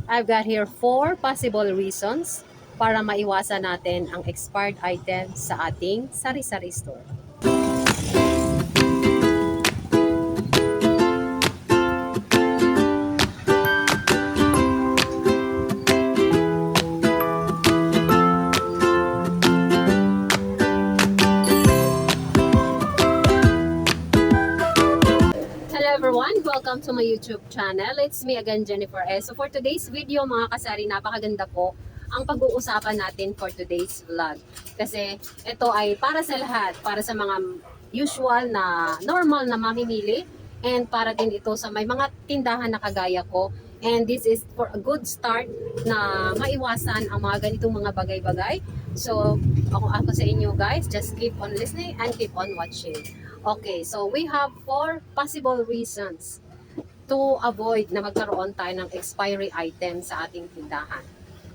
I've got here 4 possible reasons para maiwasan natin ang expired items sa ating sari-sari store. Hello everyone! Welcome to my YouTube channel. It's me again, Jennifer S. So for today's video mga kasari, napakaganda po ang pag-uusapan natin for today's vlog. Kasi ito ay para sa lahat, para sa mga usual na normal na mamimili, and para din ito sa may mga tindahan na kagaya ko. And this is for a good start na maiwasan ang mga ganitong mga bagay-bagay. So ako sa inyo guys, just keep on listening and keep on watching. Okay, so we have 4 possible reasons to avoid na magkaroon tayo ng expiry item sa ating tindahan.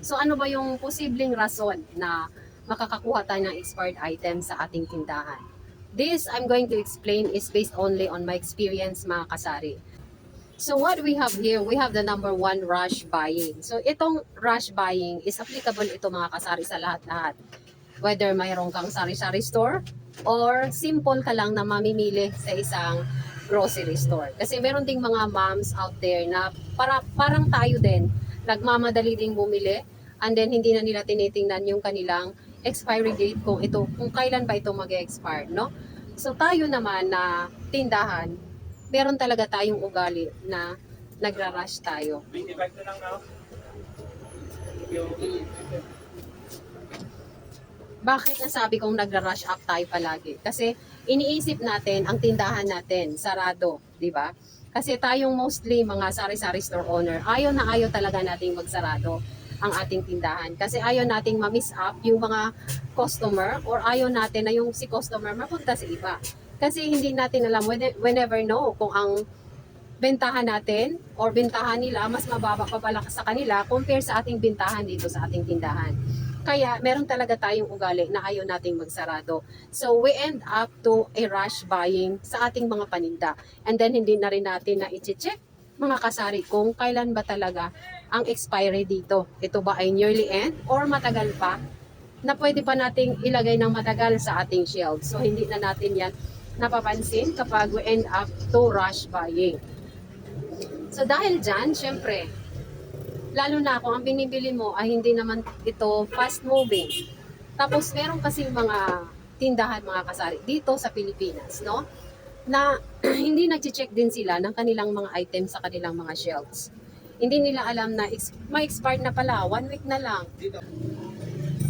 So ano ba yung posibleng rason na makakakuha tayo ng expired item sa ating tindahan? This I'm going to explain is based only on my experience mga kasari. So what we have here, we have the number 1, rush buying. So itong rush buying is applicable ito mga kasari sa lahat-lahat. Whether mayroon kang sari-sari store or simple ka lang na mamimili sa isang grocery store. Kasi meron ding mga moms out there na parang tayo din, nagmamadali ding bumili and then hindi na nila tinitingnan yung kanilang expiry date kung kailan ba ito mag-expire, no? So tayo naman na tindahan, meron talaga tayong ugali na nagra-rush tayo. Bakit nasabi kong nagra-rush up tayo palagi? Kasi iniisip natin ang tindahan natin, sarado, di ba? Kasi tayong mostly mga sari-sari store owner, ayaw na ayaw talaga nating magsarado ang ating tindahan. Kasi ayaw nating ma-miss up yung mga customer or ayaw natin na yung si customer mapunta sa iba. Kasi hindi natin alam, we never know kung ang bentahan natin or bentahan nila mas mababa pa pala sa kanila compare sa ating bentahan dito sa ating tindahan. Kaya meron talaga tayong ugali na ayaw nating magsarado. So we end up to a rush buying sa ating mga paninda. And then hindi na rin natin na i-check mga kasari kung kailan ba talaga ang expiry dito. Ito ba ay nearly end or matagal pa na pwede pa nating ilagay ng matagal sa ating shelves. So hindi na natin yan napapansin kapag we end up to rush buying. So dahil dyan, syempre, lalo na kung ang binibili mo ay hindi naman ito fast moving. Tapos meron kasi mga tindahan mga kasari dito sa Pilipinas, no? Na hindi nag-check din sila ng kanilang mga items sa kanilang mga shelves. Hindi nila alam na may expired na pala, 1 week na lang.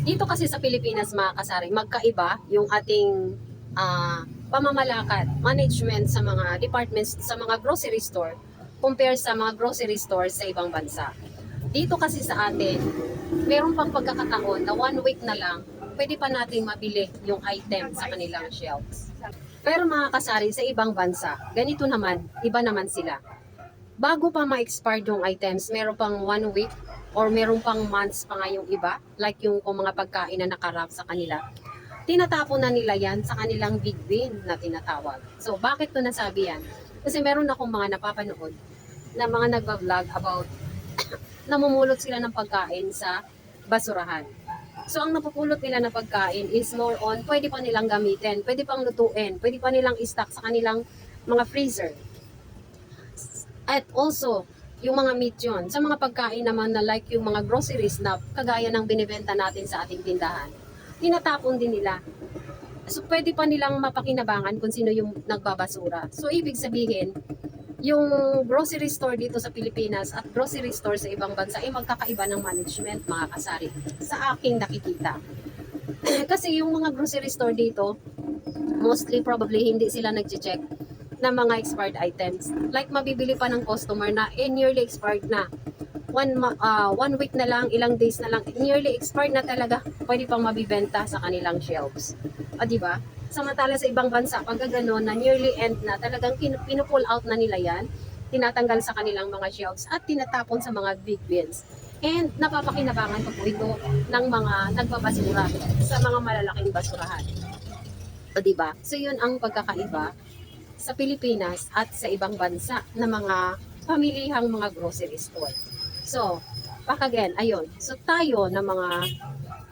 Dito kasi sa Pilipinas mga kasari, magkaiba yung ating pamamalakad, management sa mga departments, sa mga grocery store compare sa mga grocery stores sa ibang bansa. Dito kasi sa atin, meron pang pagkakataon na 1 week na lang, pwede pa nating mabili yung item sa kanilang shelves. Pero mga kasari, sa ibang bansa, ganito naman, iba naman sila. Bago pa ma-expire yung items, meron pang 1 week or meron pang months pa nga yung iba, like yung kung mga pagkain na nakarap sa kanila. Tinatapon na nila yan sa kanilang big bin na tinatawag. So, bakit ko nasabi yan? Kasi meron akong mga napapanood na mga nagba-vlog about namumulot sila ng pagkain sa basurahan. So, ang napupulot nila na pagkain is more on, pwede pa nilang gamitin, pwede pang lutuin, pwede pa nilang i-stock sa kanilang mga freezer. At also, yung mga meat yun, sa mga pagkain naman na like yung mga groceries na kagaya ng binibenta natin sa ating tindahan, tinatapon din nila. So, pwede pa nilang mapakinabangan kung sino yung nagbabasura. So, ibig sabihin, yung grocery store dito sa Pilipinas at grocery store sa ibang bansa ay magkakaiba ng management, mga kasari, sa aking nakikita. Kasi yung mga grocery store dito, mostly probably hindi sila nag-check ng mga expired items. Like mabibili pa ng customer na nearly expired na. 1 week na lang, ilang days na lang, nearly expired na talaga, pwede pang mabibenta sa kanilang shelves. Diba? Samantala sa ibang bansa, pag gano'n na nearly end na, talagang pinupull out na nila yan, tinatanggal sa kanilang mga shelves at tinatapon sa mga big bins. And napapakinabangan pa po ito ng mga nagbabasura sa mga malalaking basurahan. Diba? So yun ang pagkakaiba sa Pilipinas at sa ibang bansa na mga pamilihang mga grocery store. So, back again, ayun. So tayo na mga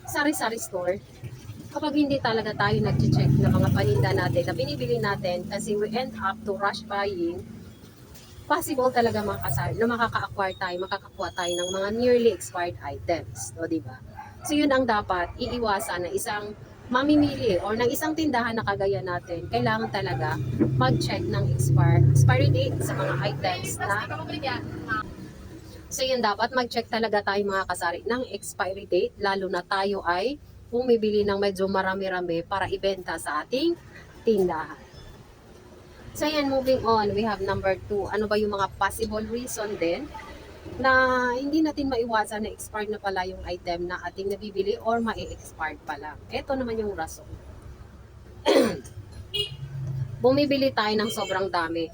sari-sari store, kapag hindi talaga tayo nag-check ng mga paninda natin na binibili natin kasi we end up to rush buying, possible talaga mga kasari na makakakuha tayo ng mga nearly expired items. O, di ba? So, yun ang dapat iiwasan na isang mamimili or ng isang tindahan na kagaya natin. Kailangan talaga mag-check ng expiry date sa mga items na. So, yun dapat mag-check talaga tayo mga kasari ng expiry date, lalo na tayo ay bumibili ng medyo marami-rami para ibenta sa ating tindahan. So yan, moving on, we have number 2. Ano ba yung mga possible reason din na hindi natin maiwasan na expired na pala yung item na ating nabibili or ma-expired pala. Ito naman yung rason. Bumibili tayo ng sobrang dami.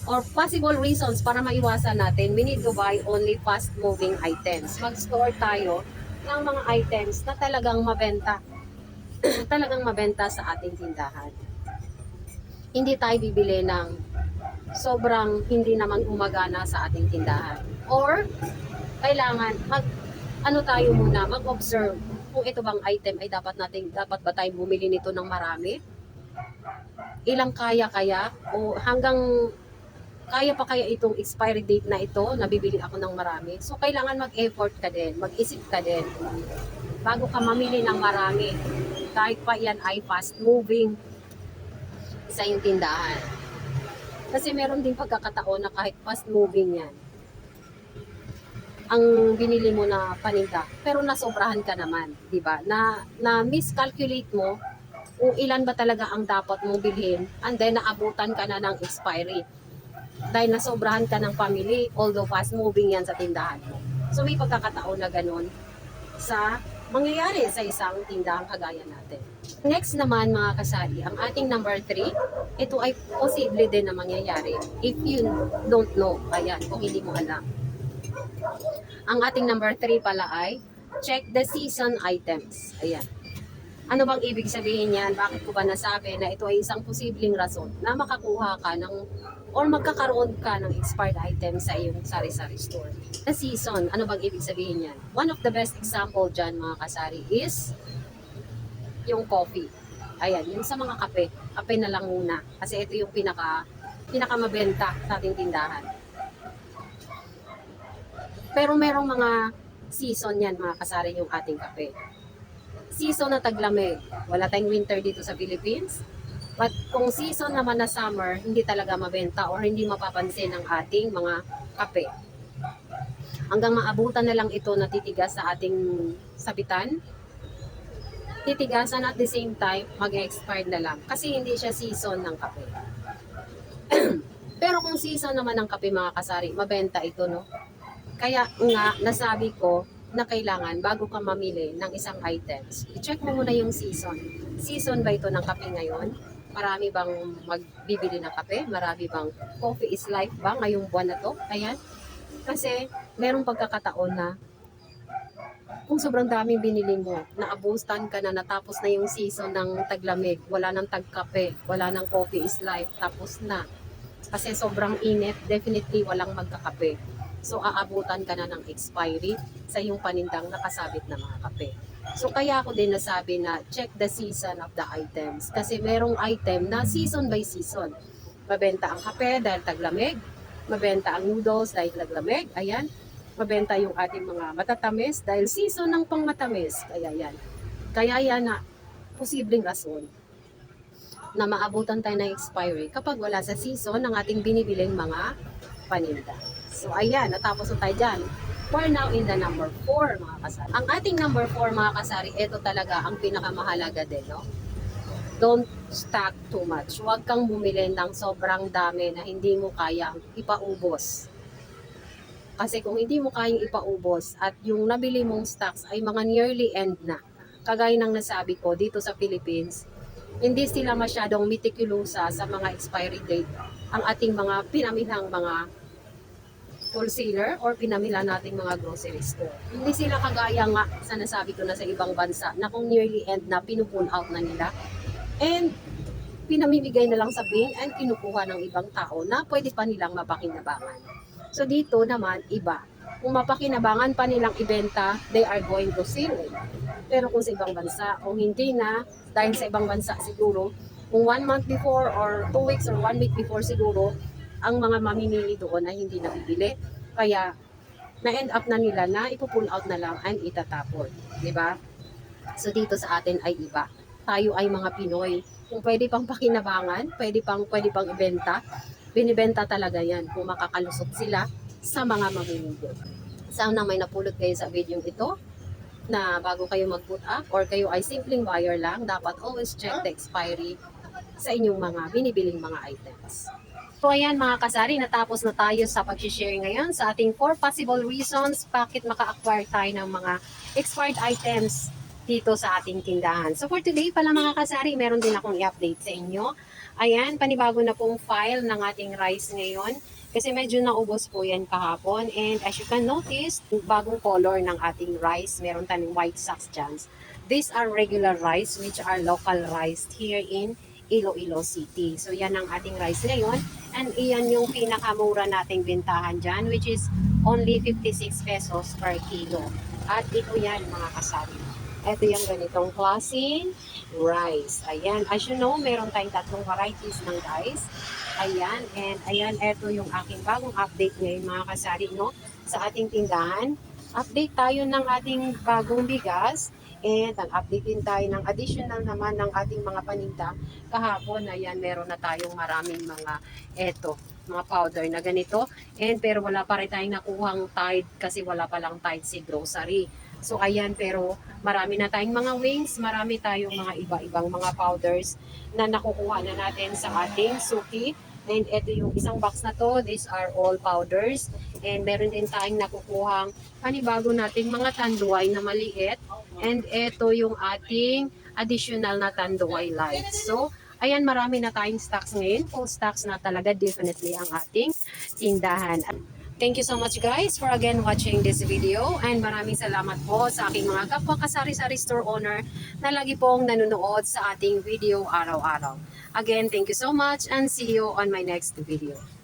Or possible reasons para maiwasan natin, we need to buy only fast-moving items. Mag-store tayo ng mga items na talagang mabenta. Talagang mabenta sa ating tindahan. Hindi tayo bibili ng sobrang hindi naman umagana sa ating tindahan. Or, kailangan mag-observe kung ito bang item ay dapat ba tayong bumili nito ng marami? Ilang kaya o hanggang kaya pa kaya itong expiry date na ito, nabibili ako ng marami. So, kailangan mag-effort ka din, mag-isip ka din bago ka mamili ng marami. Kahit pa yan ay fast moving sa iyong tindahan. Kasi meron din pagkakataon na kahit fast moving yan, ang binili mo na paninda, pero nasobrahan ka naman, di ba? Na miscalculate mo kung ilan ba talaga ang dapat mong bilhin, and then naabutan ka na ng expiry. Dahil nasobrahan ka ng pamili, although fast moving yan sa tindahan mo. So may pagkakataon na ganun sa mangyayari sa isang tindahan kagaya natin. Next naman mga kasali, ang ating number 3, ito ay posible din na mangyayari if you don't know. Ayan, kung hindi mo alam. Ang ating number 3 pala ay check the season items. Ayan. Ano bang ibig sabihin yan? Bakit ko ba nasabi na ito ay isang posibleng rason na makakuha ka ng or magkakaroon ka ng expired item sa iyong sari-sari store? The season, ano bang ibig sabihin yan? One of the best example dyan mga kasari is yung coffee. Ayan, yung sa mga kape. Kape na lang muna. Kasi ito yung pinakamabenta sa ating tindahan. Pero merong mga season yan mga kasari yung ating kape. Season na taglamig. Wala tayong winter dito sa Philippines. But kung season naman na summer, hindi talaga mabenta or hindi mapapansin ang ating mga kape. Hanggang maabutan na lang ito na titigas sa ating sabitan. Titigasan at the same time, mag-expired na lang. Kasi hindi siya season ng kape. Pero kung season naman ng kape mga kasari, mabenta ito, no? Kaya nga, nasabi ko na kailangan bago ka mamili ng isang items, i-check mo muna yung season. Season ba ito ng kape ngayon? Marami bang magbibili ng kape? Marami bang coffee is life ba ngayong buwan na to? Ayan. Kasi merong pagkakataon na kung sobrang daming binili mo, naabustan ka na, natapos na yung season ng taglamig, wala nang tagkape, wala nang coffee is life, tapos na. Kasi sobrang init, definitely walang magkakape. So, aabutan ka na ng expiry sa iyong panindang nakasabit na mga kape. So, kaya ako din nasabi na check the season of the items. Kasi merong item na season by season. Mabenta ang kape dahil taglamig. Mabenta ang noodles dahil taglamig. Ayan. Mabenta yung ating mga matatamis dahil season ng pangmatamis. Kaya yan. Kaya yan na posibleng rason na maabutan tayo ng expiry kapag wala sa season ng ating binibiling mga paninda. So, ayan, natapos na tayo dyan. We're now in the number 4, mga kasari. Ang ating number 4, mga kasari, ito talaga ang pinakamahalaga din, no? Don't stock too much. Huwag kang bumili ng sobrang dami na hindi mo kayang ipaubos. Kasi kung hindi mo kayang ipaubos at yung nabili mong stocks ay mga nearly end na, kagaya ng nasabi ko dito sa Philippines, hindi sila masyadong meticulosa sa mga expiry date ang ating mga pinamilhang mga wholesaler or pinamila nating mga grocery store. Hindi sila kagaya nga sa nasabi ko na sa ibang bansa na kung nearly end na pinupull out na nila and pinamimigay na lang sa bin and kinukuha ng ibang tao na pwede pa nilang mapakinabangan. So dito naman iba. kung mapakinabangan pa nilang ibenta, they are going to sell it. Pero kung sa ibang bansa, kung hindi na, dahil sa ibang bansa siguro, kung 1 month before or 2 weeks or 1 week before siguro, ang mga mamimili doon ay hindi nabibili. Kaya, na-end up na nila na ipo-pull out na lang and itatapon. Di ba? So dito sa atin ay iba. Tayo ay mga Pinoy. Kung pwede pang pakinabangan, pwede pang ibenta, binibenta talaga yan kung makakalusot sila sa mga mamimili. Sana may napulot kayo sa video ito na bago kayo mag-put up or kayo ay simpleng buyer lang, dapat always check the expiry sa inyong mga binibiling mga items. So ayan mga kasari, natapos na tayo sa pag-share ngayon sa ating 4 possible reasons bakit maka-acquire tayo ng mga expired items dito sa ating tindahan. So for today pala mga kasari, meron din akong i-update sa inyo. Ayan, panibago na pong file ng ating rice ngayon kasi medyo naubos po yan kahapon. And as you can notice, bagong color ng ating rice, meron tayong white socks dyan. These are regular rice which are local rice here in Iloilo City. So yan ang ating rice ngayon. And iyan yung pinakamura nating bintahan dyan, which is only 56 pesos per kilo. At ito yan mga kasari. Ito yung ganitong klase rice. Ayan, as you know, meron tayong 3 varieties ng rice. Ayan, and ayan, ito yung aking bagong update ngayon mga kasari, no? Sa ating tindahan. Update tayo ng ating bagong bigas. And nag-update din tayo ng additional naman ng ating mga paninda. Kahapon, ayan, meron na tayong maraming mga mga powder na ganito. And pero wala pa rin tayong nakuhang Tide kasi wala pa lang Tide si grocery. So ayan, pero marami na tayong mga wings, marami tayong mga iba-ibang mga powders na nakukuha na natin sa ating suki. And ito yung isang box na to, these are all powders. And meron din tayong nakukuhang panibago nating mga tanduay na maliit. And ito yung ating additional na tanduay lights. So, ayan, marami na tayong stocks ngayon. Full stocks na talaga, definitely ang ating tindahan. Thank you so much guys for again watching this video. And maraming salamat po sa aking mga kapwa kasari-sari store owner na lagi pong nanonood sa ating video araw-araw. Again, thank you so much and see you on my next video.